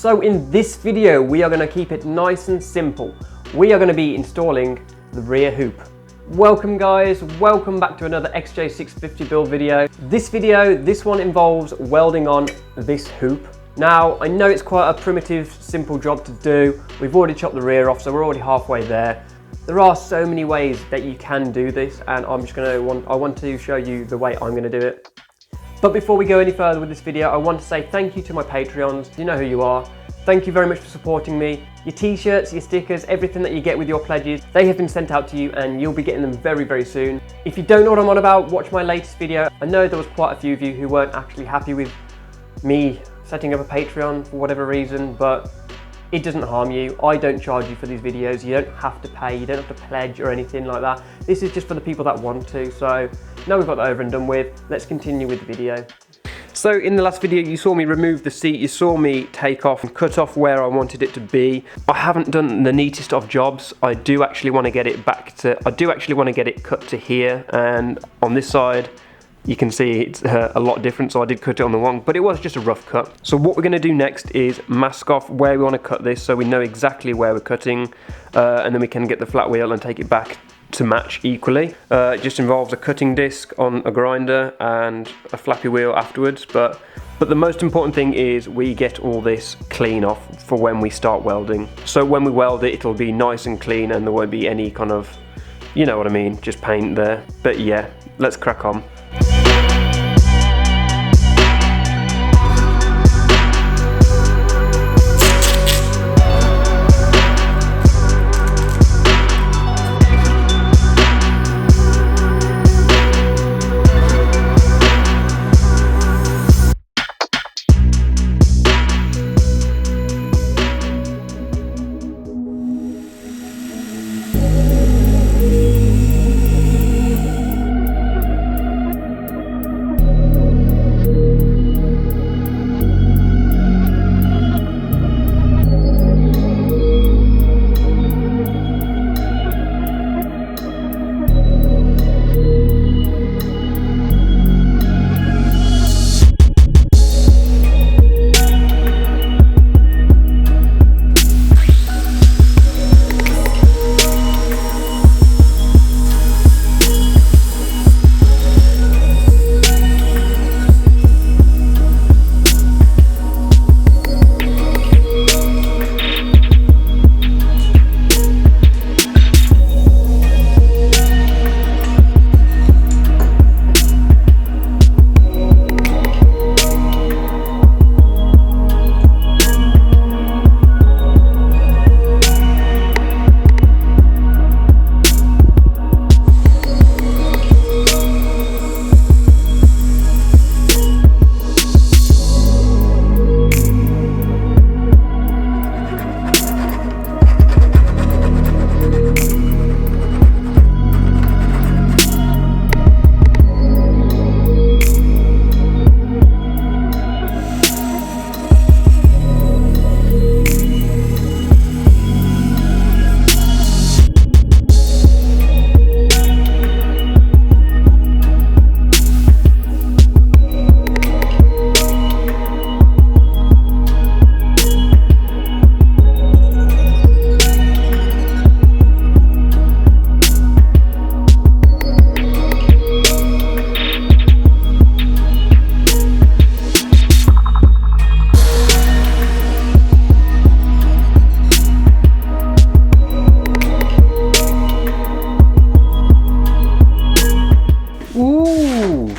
So in this video, we are going to keep it nice and simple. We are going to be installing the rear hoop. Welcome guys, welcome back to another XJ650 build video. This one involves welding on this hoop. Now, I know it's quite a primitive, simple job to do. We've already chopped the rear off, so we're already halfway there. There are so many ways that you can do this, and I want to show you the way I'm going to do it. But before we go any further with this video, I want to say thank you to my Patreons. You know who you are. Thank you very much for supporting me. Your t-shirts, your stickers, everything that you get with your pledges, they have been sent out to you and you'll be getting them very, very soon. If you don't know what I'm on about, watch my latest video. I know there was quite a few of you who weren't actually happy with me setting up a Patreon for whatever reason, but it doesn't harm you. I don't charge you for these videos. You don't have to pay, you don't have to pledge or anything like that. This is just for the people that want to. So now we've got that over and done with, let's continue with the video. So in the last video, you saw me remove the seat, you saw me take off and cut off where I wanted it to be. I haven't done the neatest of jobs. I do actually want to get it cut to here, and on this side, you can see it's a lot different, so I did cut it on the wrong, but it was just a rough cut. So what we're going to do next is mask off where we want to cut this so we know exactly where we're cutting, and then we can get the flat wheel and take it back to match equally. It just involves a cutting disc on a grinder and a flappy wheel afterwards, but the most important thing is we get all this clean off for when we start welding. So when we weld it, it'll be nice and clean and there won't be any kind of, you know what I mean, just paint there. But yeah, let's crack on.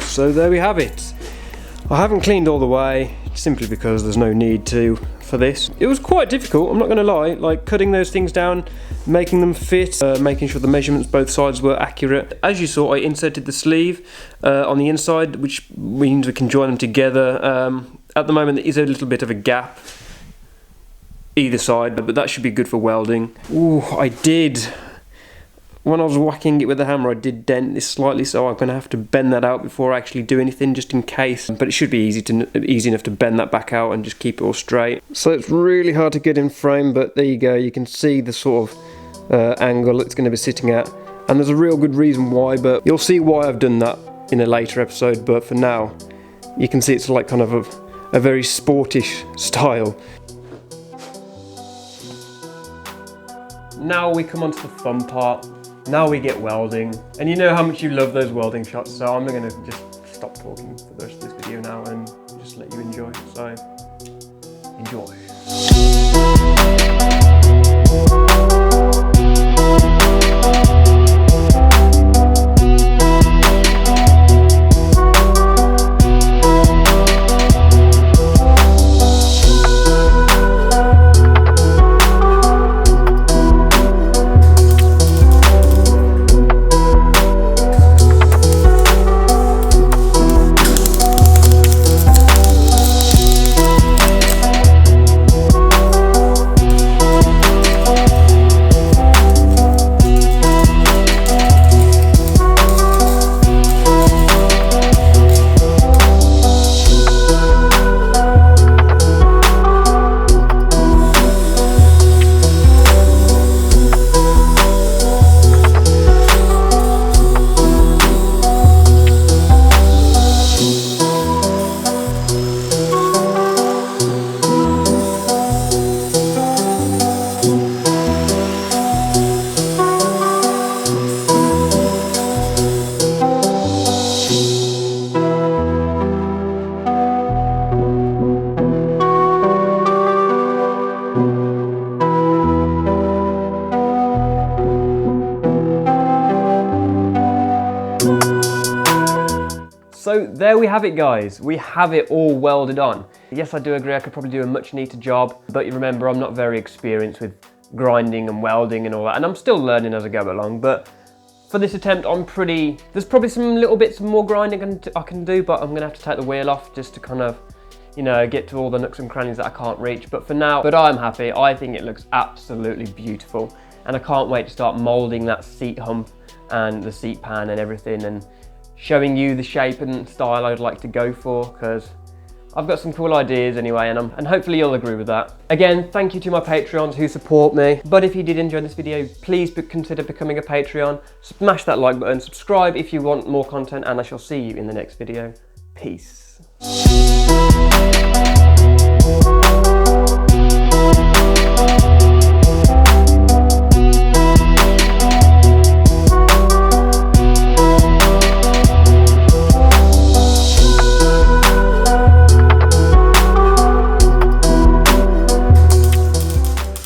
So there we have it. I haven't cleaned all the way, simply because there's no need to for this. It was quite difficult, I'm not going to lie, like cutting those things down, making them fit, making sure the measurements both sides were accurate. As you saw, I inserted the sleeve on the inside, which means we can join them together. At the moment there is a little bit of a gap either side, but that should be good for welding. Ooh, when I was whacking it with the hammer, I did dent this slightly, so I'm going to have to bend that out before I actually do anything, just in case. But it should be easy enough to bend that back out and just keep it all straight. So it's really hard to get in frame, but there you go. You can see the sort of angle it's going to be sitting at. And there's a real good reason why, but you'll see why I've done that in a later episode. But for now, you can see it's like kind of a very sportish style. now we come on to the fun part. Now we get welding. And you know how much you love those welding shots, so I'm gonna just stop talking for the rest of this video now and just let you enjoy. So, enjoy. So there we have it, guys. We have it all welded on. Yes, I do agree I could probably do a much neater job, but you remember I'm not very experienced with grinding and welding and all that, and I'm still learning as I go along, but for this attempt there's probably some little bits more grinding I can do, but I'm gonna have to take the wheel off just to kind of, you know, get to all the nooks and crannies that I can't reach. But for now, I'm happy. I think it looks absolutely beautiful, and I can't wait to start molding that seat hump and the seat pan and everything, and showing you the shape and style I'd like to go for, because I've got some cool ideas anyway, and hopefully you'll agree with that. Again, thank you to my Patreons who support me. But if you did enjoy this video, please consider becoming a Patreon. Smash that like button, subscribe if you want more content, and I shall see you in the next video. Peace.